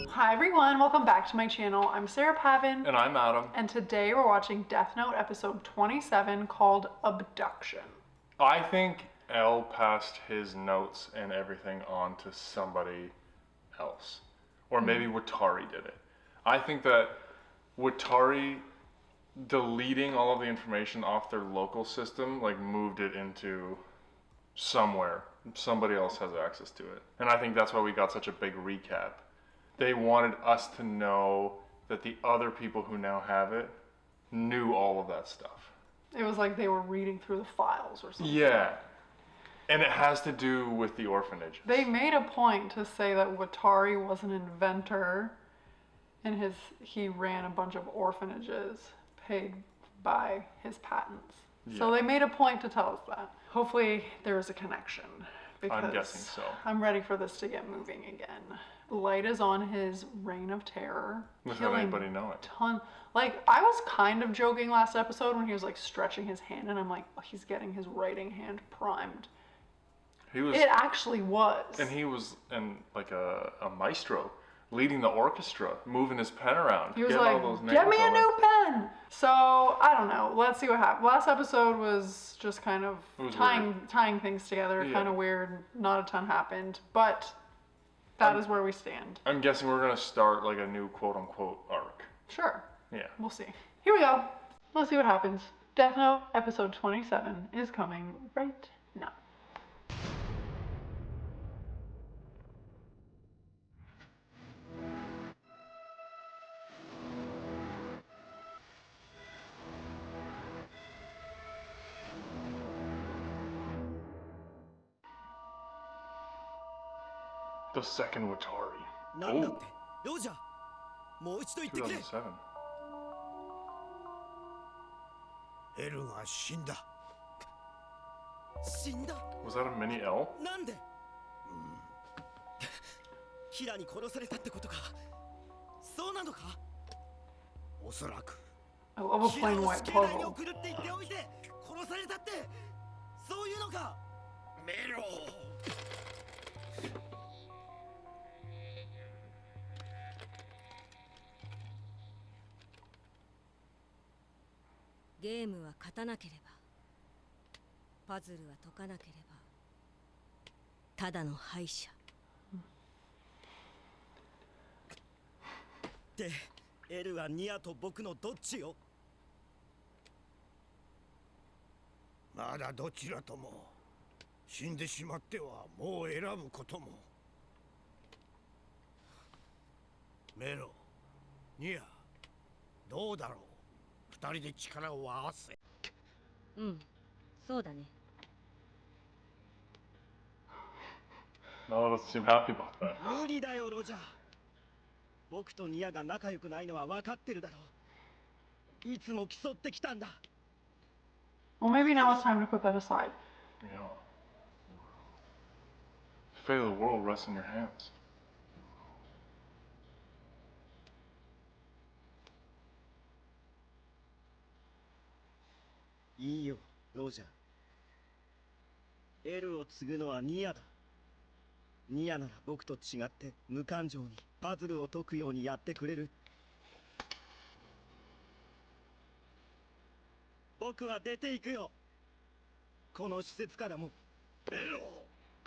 Hi everyone, welcome back to my channel. I'm Sarah Pavan. And I'm Adam. And today we're watching Death Note episode 27 called Abduction. I think L passed his notes and everything on to somebody else. Or maybe Watari did it. I think that Watari deleting all of the information off their local system, like moved it into somewhere. Somebody else has access to it. And I think that's why we got such a big recap. They wanted us to know that the other people who now have it knew all of that stuff. It was like they were reading through the files or something. Yeah. And it has to do with the orphanage. They made a point to say that Watari was an inventor and he ran a bunch of orphanages paid by his patents. Yeah. So they made a point to tell us that. Hopefully there's a connection. Because I'm guessing so. I'm ready for this to get moving again. Light is on his reign of terror. Without anybody knowing. Like, I was kind of joking last episode when he was like stretching his hand and I'm like, oh, he's getting his writing hand primed. It actually was. And he was like a maestro, leading the orchestra, moving his pen around. He was like, get me a new pen! So, I don't know. Let's see what happens. Last episode was just kind of tying things together, kind of weird. Not a ton happened, but that is where we stand. I'm guessing we're going to start like a new quote-unquote arc. Sure. Yeah. We'll see. Here we go. Let's see what happens. Death Note episode 27 is coming right now. The second Watari. Oh. 2007. エルが死んだ。死んだ。 Was that a mini L? なんで？ヒラに殺されたってことか。そうなのか？おそらく。I love a plain white puzzle. 送るって言っておいて殺されたってそういうのか。メロ。ゲームは勝たなければ、パズルは解かなければ、ただの敗者。で、エルはニアと僕のどっちよ？まだどちらとも死んでしまってはもう選ぶことも。メロ、ニア、どうだろう？二人で力を合わせ。うん、そうだね。None of us seem happy about that. 無理だよ、ロジャー。僕とニアが仲良くないのは分かってるだろう。いつも競ってきたんだ。Well, maybe now it's time to put that aside. Yeah. The fate of the world rests in your hands. いいよ、ロジャー。エルを継ぐのはニアだ。ニアなら僕と違って無感情にパズルを解くようにやってくれる。僕は出ていくよ。この施設からも。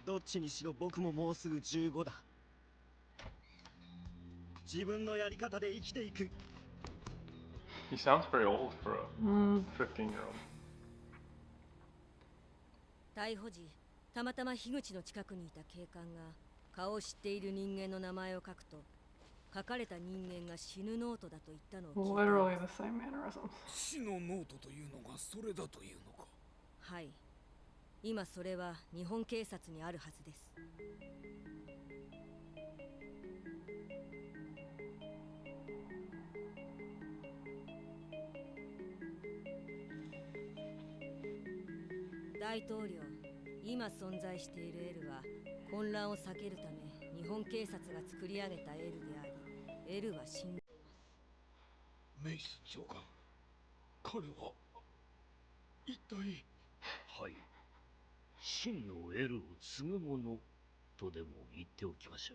どっちにしろ僕ももうすぐ15だ。自分のやり方で生きていく。He sounds very old for a 15-year-old. 逮捕時、たまたま樋口の近くにいた警官が顔を知っている人間の名前を書くと、書かれた人間が死ぬノートだと言ったのを聞いた。 Literally the same mannerism. 死のノートというのがそれだというのか。はい。今それは日本警察にあるはずです。大統領、今存在しているエルは混乱を避けるため日本警察が作り上げたエルであり、エルは死んでいます。メイス長官、彼は一体。はい、真の L を継ぐ者とでも言っておきましょ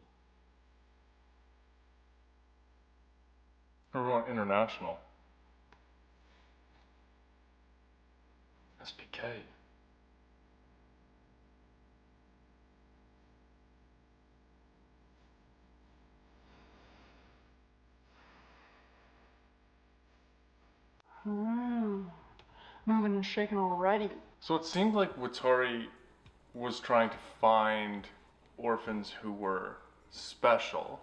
う。 We're going international. SPK. Moving and shaking already. So it seemed like Watari was trying to find orphans who were special.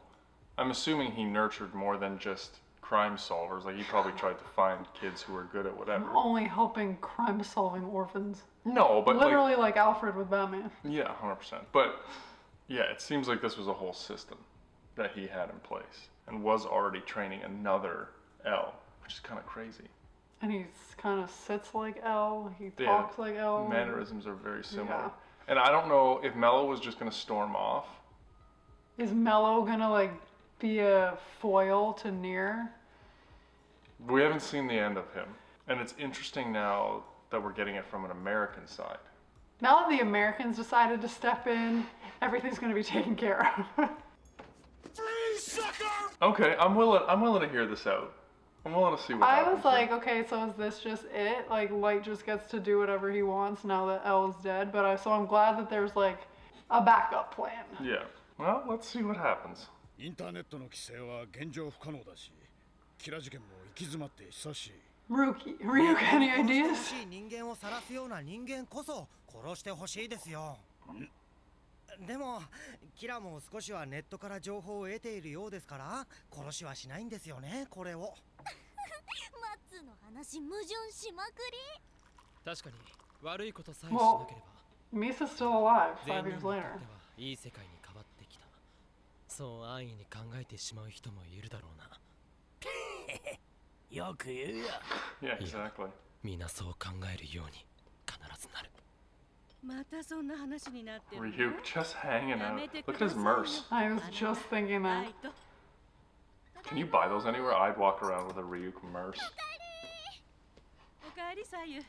I'm assuming he nurtured more than just crime solvers. Like he probably tried to find kids who were good at whatever. Only helping crime-solving orphans. No, but literally like Alfred with Batman. Yeah, 100%. But yeah, it seems like this was a whole system that he had in place and was already training another L, which is kind of crazy. And he's kind of sits like L. He talks like L. Mannerisms are very similar. Yeah. And I don't know if Mello was just gonna storm off. Is Mello gonna like be a foil to Nier? We haven't seen the end of him, and it's interesting now that we're getting it from an American side. Now that the Americans decided to step in, everything's gonna be taken care of. Okay, I'm willing to hear this out. I'm willing to see what I happens. was like, okay, so is this just it? Like Light just gets to do whatever he wants now that L is dead. But so I'm glad that there's like a backup plan. Yeah. Well, let's see what happens. インターネットの規制は現状不可能だし、キラ事件も行き詰まって久しい。Ryuk, any ideas? 人間を晒すような人間こそ殺してほしいですよ。でもキラも少しはネットから情報を得ているようですから殺しはしないんですよね、これを。松の話矛盾しまくり。確かに悪いことさえしなければ。Misa's still alive 5 years 全人にと later. ってはいい世界に変わってきた。そう安易に考えてしまう人もいるだろうな。よく言うよ。Yeah, exactly. みんなそう考えるように必ずなる。またそんな話になってるの。 Ryuk just hanging out. Look at his merce. I was just thinking that. Can you buy those anywhere? I'd walk around with a Ryuk merce. おかえりさゆ。お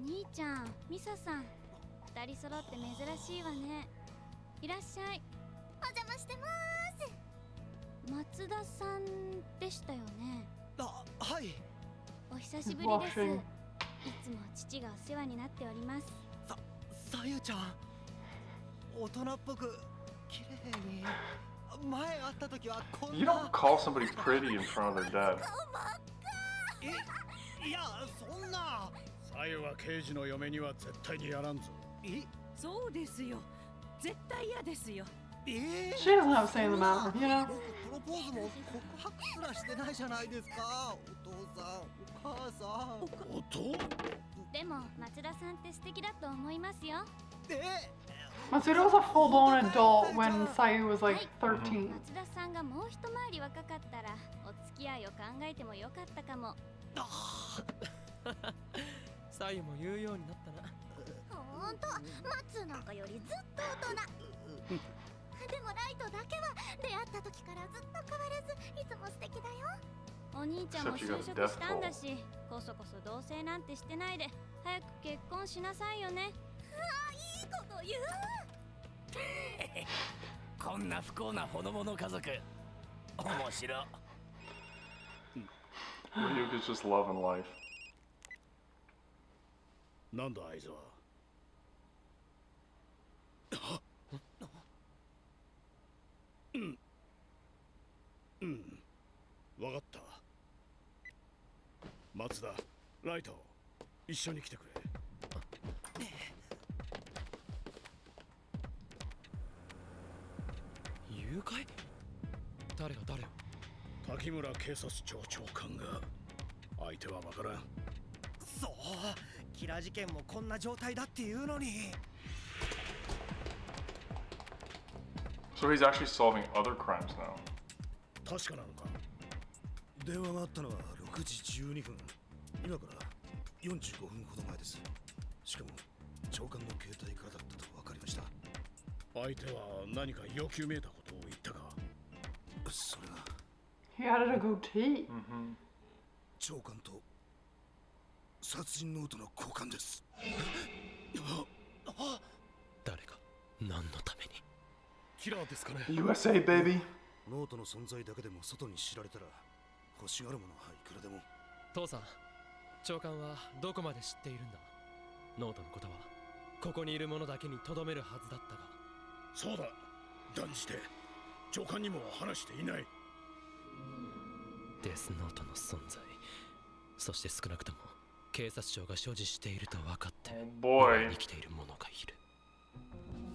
兄ちゃん、ミサさん、二人揃って珍しいわね。いらっしゃい。お邪魔してます。松田さんでしたよね。あ、はい。お久しぶりです。いつも父がお世話になっております。さゆちゃん、大人っぽく綺麗に。前会った時はこんな。 You don't call somebody pretty in front of their dad. いや、そんな。さゆは刑事の嫁には絶対にやらんぞ。そうですよ。絶対嫌ですよ。She doesn't have a say in the matter, you know? プロポーズも告白すらしてないじゃないですか。お父さん、お母さん。音？でも松田さんって素敵だと思いますよ。Matsuda was a full-blown adult when Sayu was like 13. 松田さんがもう一回り若かったらお付き合いを考えてもよかったかも。さゆも言うようになったな。ほんと、松なんかよりずっと大人。でもライトだけは出会った時からずっと変わらずいつも素敵だよ。お兄ちゃんも就職したんだし、こそこそ同棲なんてしてないで早く結婚しなさいよね。ああ、いいこと言う。こんな不幸なほのぼの家族面白い。Ryuk is just loving life. なんだあいつは。わかった。松田、ライト、一緒に来てくれ。誘拐？誰が誰を？滝村警察庁長官が。相手はわからん。そう、キラ事件もこんな状態だっていうのに。So he's actually solving other crimes now. 確かなのか。電話があったのは6時12分。今から45分ほど前です。しかも長官の携帯からだったと分かりました。相手は何か要求めいたことを言ったか。それが。He added a goatee. 長官と殺人ノートの交換です。キラーですかね。 USA baby. ノートの存在だけでも外に知られたら欲しがるものはいくらでも。父さん、長官はどこまで知っているんだ。ノートのことはここにいる者だけに留めるはずだったが。そうだ、断じて長官にも話していない。デスノートの存在、そして少なくとも警察庁が所持していると分かって boy. 生きている者がいる。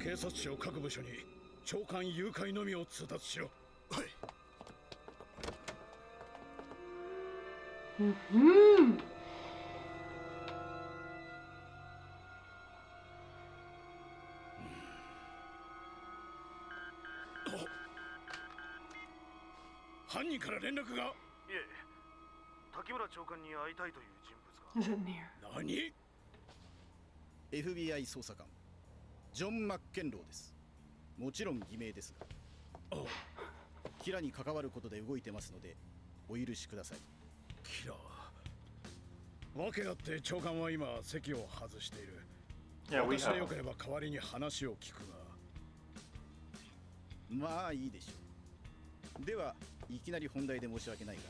警察庁各部署に長官誘拐のみを通達しろ。はい。犯人から連絡が。いえ、滝村長官に会いたいという人物が。Is it near? 何？ FBI 捜査官ジョン・マッケンローです。もちろん偽名ですが、キラに関わることで動いてますのでお許しください。キラー。わけあって長官は今席を外している。Yeah, we 私でよ have. ければ代わりに話を聞くが。まあいいでしょう。ではいきなり本題で申し訳ないが、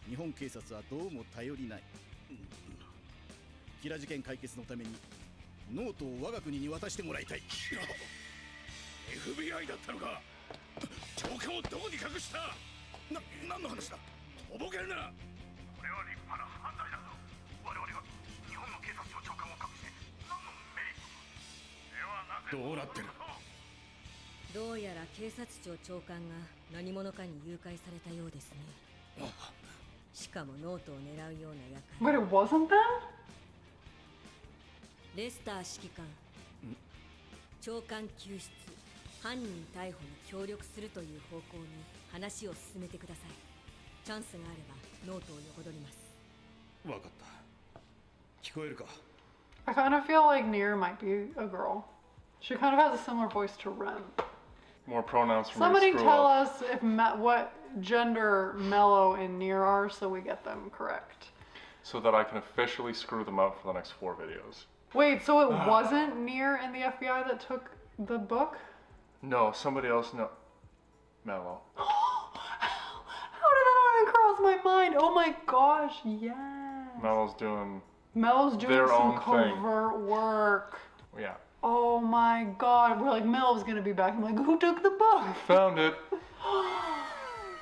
日本警察はどうも頼りない。キラ事件解決のためにノートを我が国に渡してもらいたい。FBI だったのか。長官をどこに隠した。何の話だ。とぼけるな。これは立派な犯罪だぞ。我々が日本の警察の長官を隠して何のメリット。ではなぜ。どうなってる。どうやら警察庁長官が何者かに誘拐されたようですね。しかもノートを狙うようなBut 輩。 it wasn't them? レスター指揮官、長官救出、犯人逮捕に協力するという方向に話を進めてください。チャンスがあればノートを横取ります。わかった。聞こえるか。 I kind of feel like Nier might be a girl. She kind of has a similar voice to Rem. More pronouns for Somebody me to screw tell up. us if what gender Mello and Nier are so we get them correct. So that I can officially screw them up for the next 4 videos. Wait, so it wasn't Nier and the FBI that took the book? No, somebody else. No. Mello. How did that not even cross my mind? Oh my gosh, yes. Mello's doing. Mello's doing their some own thing. covert work. Yeah. Oh my god, we're like, Mel's gonna be back. I'm like, who took the book? Found it.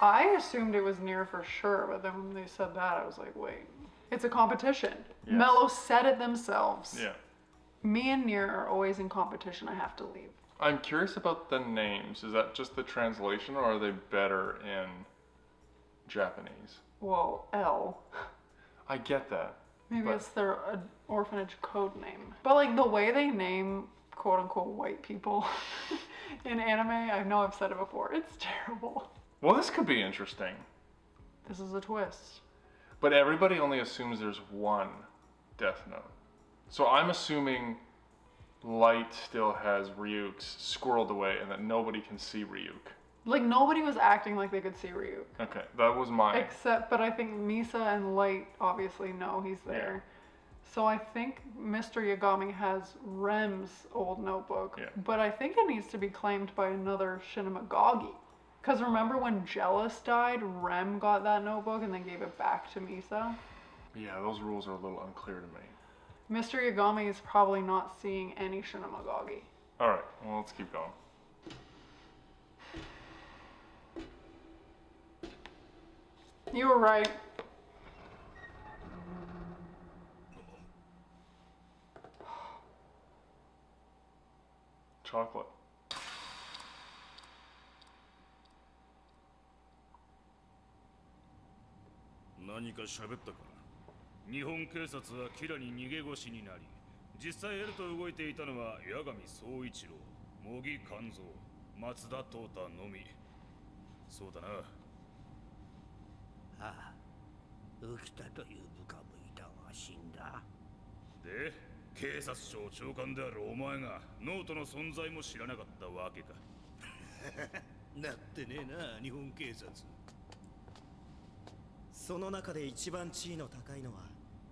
I assumed it was Nier for sure, but then when they said that, I was like, wait. It's a competition. Yes. Mello said it themselves. Yeah. Me and Nier are always in competition. I have to leave. I'm curious about the names. Is that just the translation, or are they better in Japanese? Well, L. I get that. Maybe but- it's their orphanage code name. But like the way they name quote unquote white people in anime, I know I've said it before, it's terrible. Well, this could be interesting. This is a twist. But everybody only assumes there's one Death Note. So I'm assuming Light still has Ryuk's squirreled away and that nobody can see Ryuk. Like nobody was acting like they could see Ryuk. Okay, that was my... Except, but I think Misa and Light obviously know he's there. So I think Mr. Yagami has Rem's old notebook. Yeah. But I think it needs to be claimed by another Shinamagagi. Because remember when Jealous died, Rem got that notebook and then gave it back to Misa? Yeah, those rules are a little unclear to me. Mr. Yagami is probably not seeing any Shinamagagi. Alright, well, let's keep going. You were right. Chocolate. 何か喋ったか。日本警察はキラに逃げ腰になり、実際 L と動いていたのは八神総一郎、茂木勘三、松田東太のみ。そうだな。ああ、浮田という部下もいたが死んだ。で、警察庁長官であるお前がノートの存在も知らなかったわけか。なってねえな、日本警察。その中で一番地位の高いのは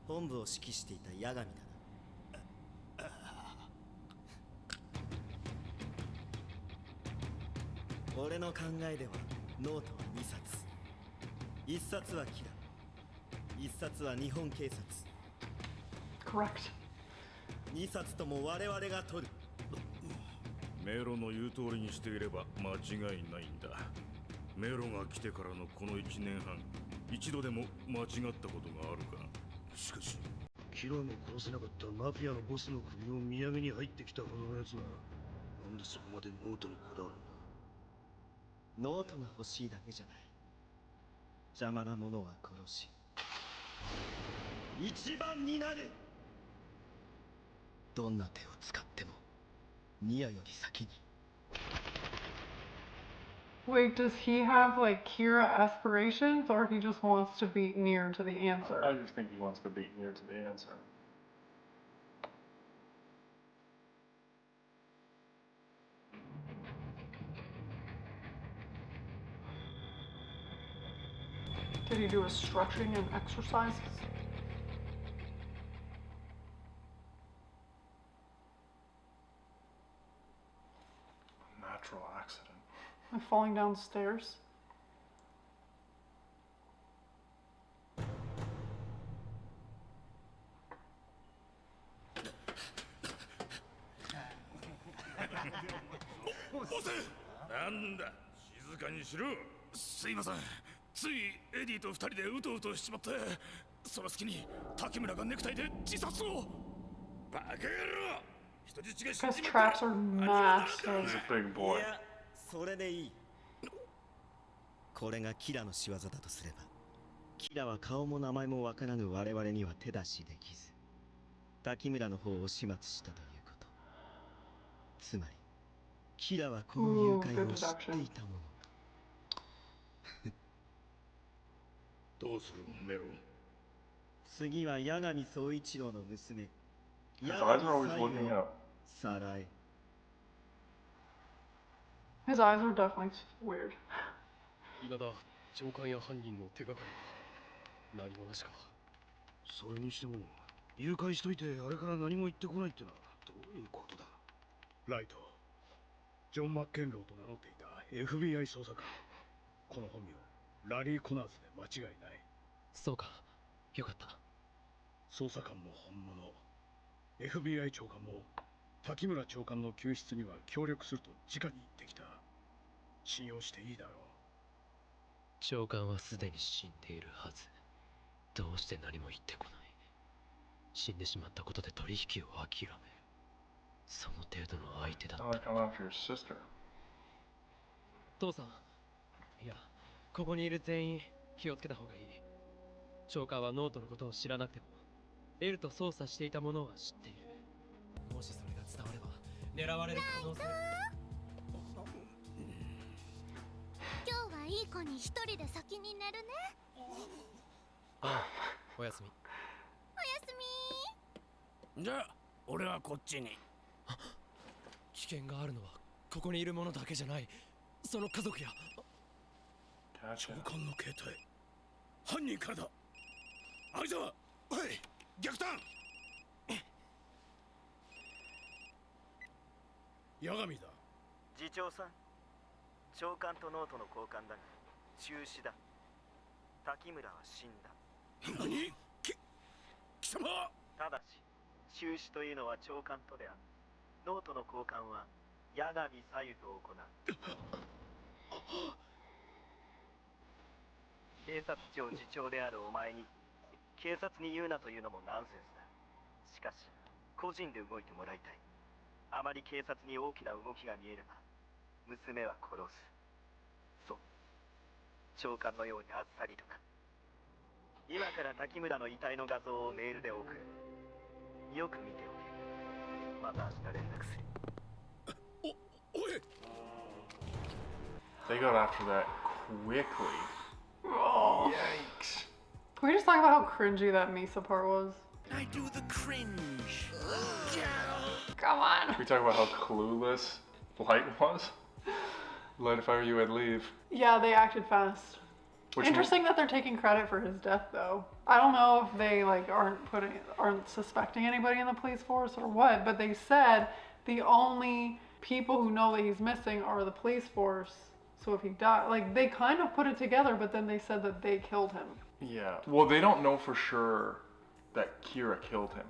本部を指揮していた八神だな。俺の考えではノートは2冊。1冊はキラ、1冊は日本警察。 Correct. 2冊とも我々が取る。メロの言う通りにしていれば間違いないんだ。メロが来てからのこの1年半、一度でも間違ったことがあるか。しかしキラも殺せなかったマフィアのボスの首を土産に入ってきたほどのやつはなんでそこまでノートにこだわるんだ。ノートが欲しいだけじゃない。邪魔なものは殺し一番になる。どんな手を使ってもニアより先に。 Wait, does he have like Kira aspirations, or he just wants to be near to the answer? I just think he wants to be near to the answer. Did he do his stretching and exercises? Natural accident. Like falling downstairs? Boss! なんだ、静かにしろ。すいません。ついエディと2人でうとうとしちまって、その隙に滝村がネクタイで自殺を。バカ野郎！人質が死ん Because じまった。 traps are massive. He's a big boy. いや、それでいい。これがキラの仕業だとすれば、キラは顔も名前もわからぬ我々には手出しできず、滝村の方を始末したということ。つまりキラはこの誘拐を知っていたもの。どうするメロ？次は八神総一郎の娘、 His eyes are always looking up. サラエ。 His eyes are definitely weird. 未だ上官や犯人の手がかりは何もなしか。それにしても誘拐しといてあれから何も言ってこないってのはどういうことだ。ライト、ジョン・マッケンローと名乗っていた FBI 捜査官。この本名ラリー・コナーズで間違いない。そうか、よかった。捜査官も本物、 FBI 長官も滝村長官の救出には協力すると直に言ってきた。信用していいだろう。長官はすでに死んでいるはず。どうして何も言ってこない。死んでしまったことで取引を諦める。その程度の相手だった。 I like I'm after your sister. 父さん、いや、ここにいる全員気をつけた方がいい。長官はノートのことを知らなくてもエルと操作していたものは知っている。もしそれが伝われば狙われる可能性。今日はいい子に一人で先に寝るね。ああ、おやすみ。おやすみ。じゃあ俺はこっちに。危険があるのはここにいる者だけじゃない。その家族や Gotcha. 長官の携帯、犯人からだ。相沢、はい、逆探。八神だ。次長さん、長官とノートの交換だが中止だ。滝村は死んだ。何？貴様。ただし中止というのは長官とである。ノートの交換は八神左右と行う。警察庁次長であるお前に警察に言うなというのもナンセンスだ。しかし個人で動いてもらいたい。あまり警察に大きな動きが見えれば娘は殺す。そう、長官のようにあっさりとか。今から滝村の遺体の画像をメールで送る。よく見ておけ。また明日連絡する。おい。 They got after that quickly. Oh. Yikes. Can we just talk about how cringy that Misa part was? I do the cringe. Come on. Can we talk about how clueless Light was? Light, if I were you, I'd leave. Yeah, they acted fast. Which Interesting that they're taking credit for his death, though. I don't know if they like aren't suspecting anybody in the police force or what, but they said the only people who know that he's missing are the police force So if he died, like they kind of put it together, but then they said that they killed him. Yeah. Well, they don't know for sure that Kira killed him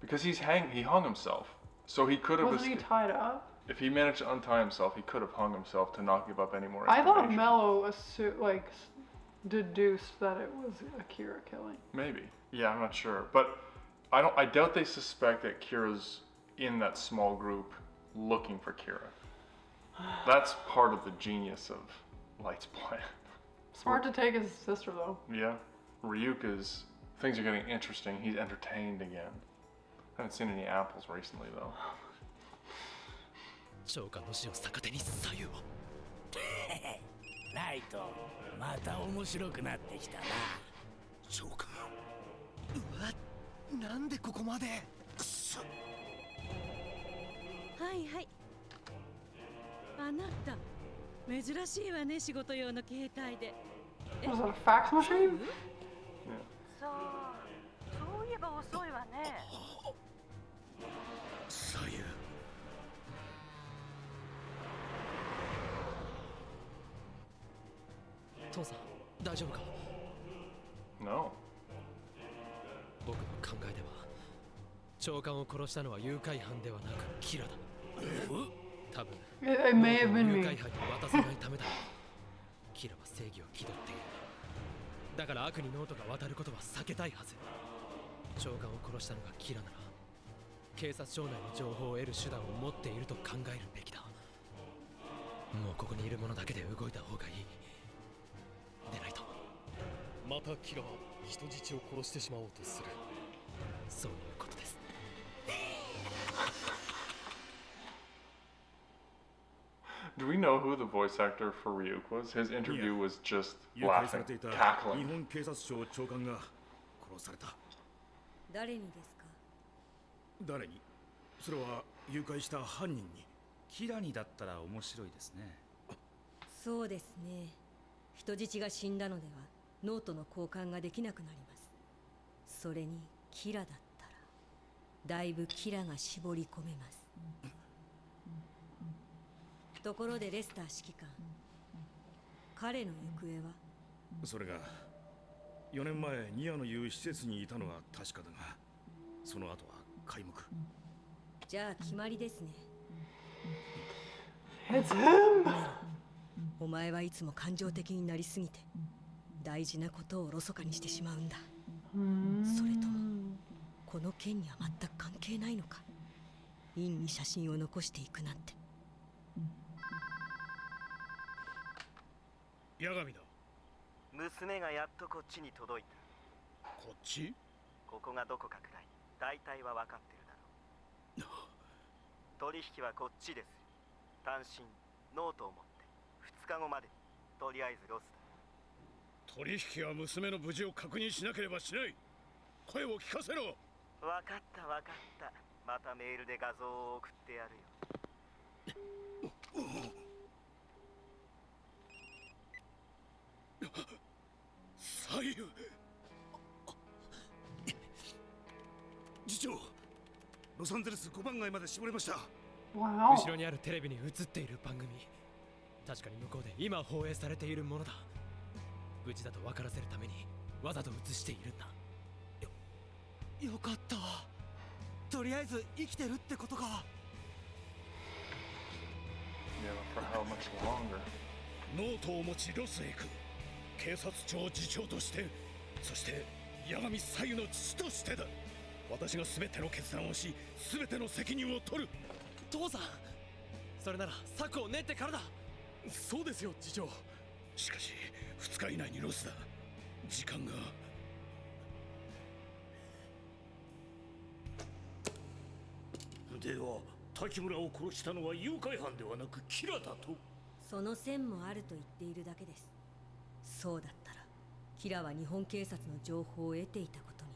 because he hung himself. So he could have. Wasn't he tied up? If he managed to untie himself, he could have hung himself to not give up any more I information. thought Mello deduced that it was Akira killing. Maybe. Yeah, I'm not sure, but I doubt they suspect that Kira's in that small group looking for Kira. That's part of the genius of Light's plan. Smart to take his sister though. Yeah. Ryuka's things are getting interesting. He's entertained again. I haven't seen any apples recently though. 召喚の死を逆手に左右をライトまた面白くなってきたな召喚うわなんでここまでくそはいはいあなた珍しいわね仕事用の携帯で Was that a fax machine? そういえば遅いわね左右父さん大丈夫か No. 僕の考えでは長官を殺したのは誘拐犯ではなくキラだ多分 It may have been 誘 me. 拐犯に渡さないためだキラは正義を気取っているだから悪にノートが渡ることは避けたいはず長官を殺したのがキラなら警察庁内の情報を得る手段を持っていると考えるべきだもうここにいる者だけで動いた方がいいでないとまたキラは人質を殺してしまおうとするそういうことです Do we know who the voice actor for Ryuk was? His interview was just 誘拐さ laughing, れていた cackling. 日本警察庁長官が殺された誰にですか誰にそれは誘拐した犯人にキラにだったら面白いですねそうですね人質が死んだのではノートの交換ができなくなりますそれにキラだったらだいぶキラが絞り込めますところでレスター指揮官彼の行方はそれが4年前ニアの言う施設にいたのは確かだがその後は皆目じゃあ決まりですね It's him! お前はいつも感情的になりすぎて大事なことをおろそかにしてしまうんだそれともこの件には全く関係ないのか院に写真を残していくなんて八神だ娘がやっとこっちに届いたこっちここがどこかくらい大体は分かってるだろう取引はこっちです単身ノートを持って2日後までとりあえずロスだ取引は娘の無事を確認しなければしない声を聞かせろ分かった分かったまたメールで画像を送ってやるよ左右次長ロサンゼルス5番街まで絞れました Wow. 後ろにあるテレビに映っている番組確かに向こうで今放映されているものだ無事だと分からせるためにわざと映しているんだ よかったとりあえず生きてるってことか Yeah, but for how much longer? ノートを持ちロスへ行く警察庁次長としてそして八神左右の父としてだ私が全ての決断をし全ての責任を取る父さんそれなら策を練ってからだそうですよ次長しかし2日以内にロスだ時間がでは滝村を殺したのは誘拐犯ではなくキラだとその線もあると言っているだけですそうだったらキラは日本警察の情報を得ていたことに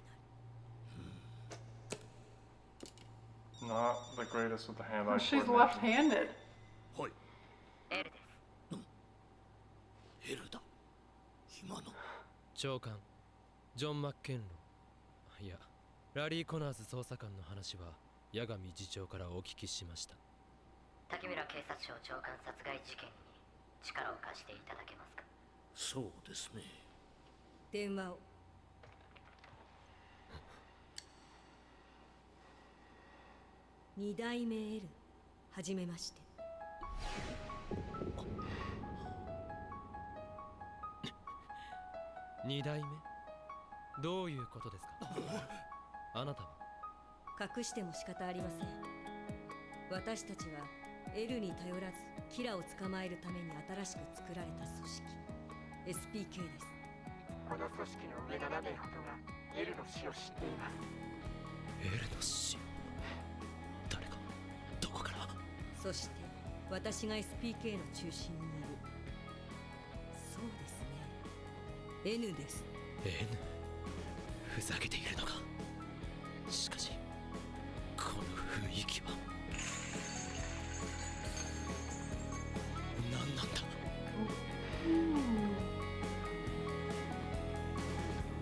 なる Not the greatest with the hand-eye She's coordination. left-handed. はいエルですエルだ今の長官ジョン・マッケンローいやラリー・コナーズ捜査官の話は八神次長からお聞きしました滝村警察庁長官殺害事件に力を貸していただけますか？そうですね。電話を。2代目 L はじめまして。2代目どういうことですか？あなたは隠しても仕方ありません。私たちは L に頼らずキラを捕まえるために新しく作られた組織 SPK です。この組織の上7名ほどが L の死を知っています。 L の死？誰がどこから？そして私が SPK の中心にいる。そうですね、N です。 N？ ふざけているのか？しかしこの雰囲気は何なんだ？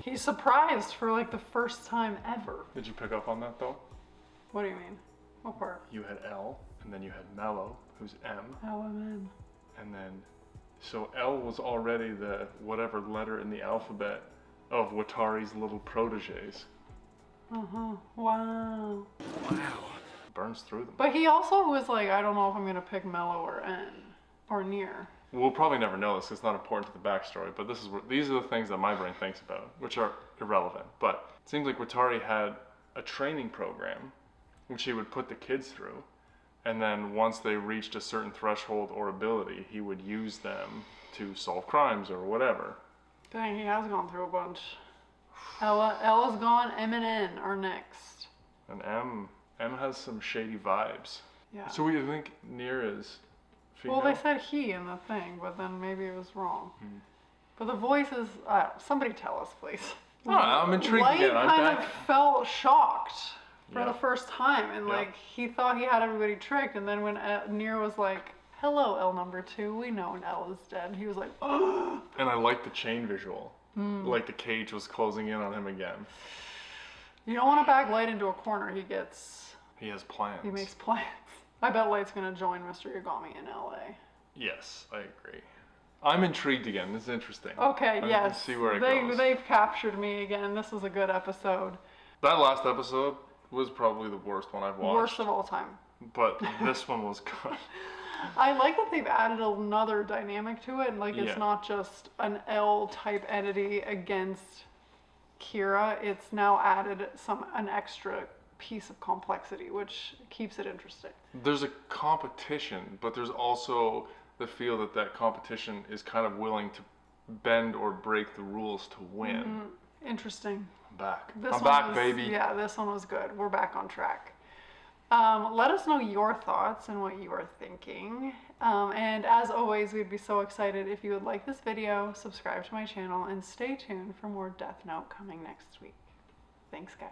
He's surprised for like the first time ever. Did you pick up on that though? What do you mean? What part? You had L, and then you had Mello, who's M. Oh, I'm in. And then, so L was already the whatever letter in the alphabet of Watari's little proteges. Uh-huh. Wow. Burns through them. But he also was like, I don't know if I'm gonna pick Mello or N or Near. We'll probably never know this. It's not important to the backstory, but these are the things that my brain thinks about, which are irrelevant. But it seems like Watari had a training program, which he would put the kids through, and then once they reached a certain threshold or ability, he would use them to solve crimes or whatever. Dang, he has gone through a bunch. Ella's gone, M and N are next. And M has some shady vibes. Yeah. So what do you think Near is? Female? Well, they said he in the thing, but then maybe it was wrong. Hmm. But the voice is, somebody tell us, please. I don't know, I'm intrigued Light again. I'm kind back. of felt shocked for Yeah. the first time, and Yeah. like he thought he had everybody tricked, and then when Near was like, "Hello, L number 2, we know L is dead," he was like, "Oh." And I like the chain visual. Like the cage was closing in on him again. You don't want to back Light into a corner. He has plans. He makes plans. I bet Light's gonna join Mr. Yagami in LA. Yes, I agree. I'm intrigued again. This is interesting. Okay, I'm yes. gonna see where it goes. They've captured me again. This was a good episode. That last episode was probably the worst one I've watched. Worst of all time. But this one was good. I like that they've added another dynamic to it. Like, it's Yeah. not just an L-type entity against Kira. It's now added an extra piece of complexity, which keeps it interesting. There's a competition, but there's also the feel that competition is kind of willing to bend or break the rules to win. Interesting. I'm back. This I'm one back, was- baby. Yeah, this one was good. We're back on track. Let us know your thoughts and what you are thinking. And as always, we'd be so excited if you would like this video, subscribe to my channel, and stay tuned for more Death Note coming next week. Thanks, guys.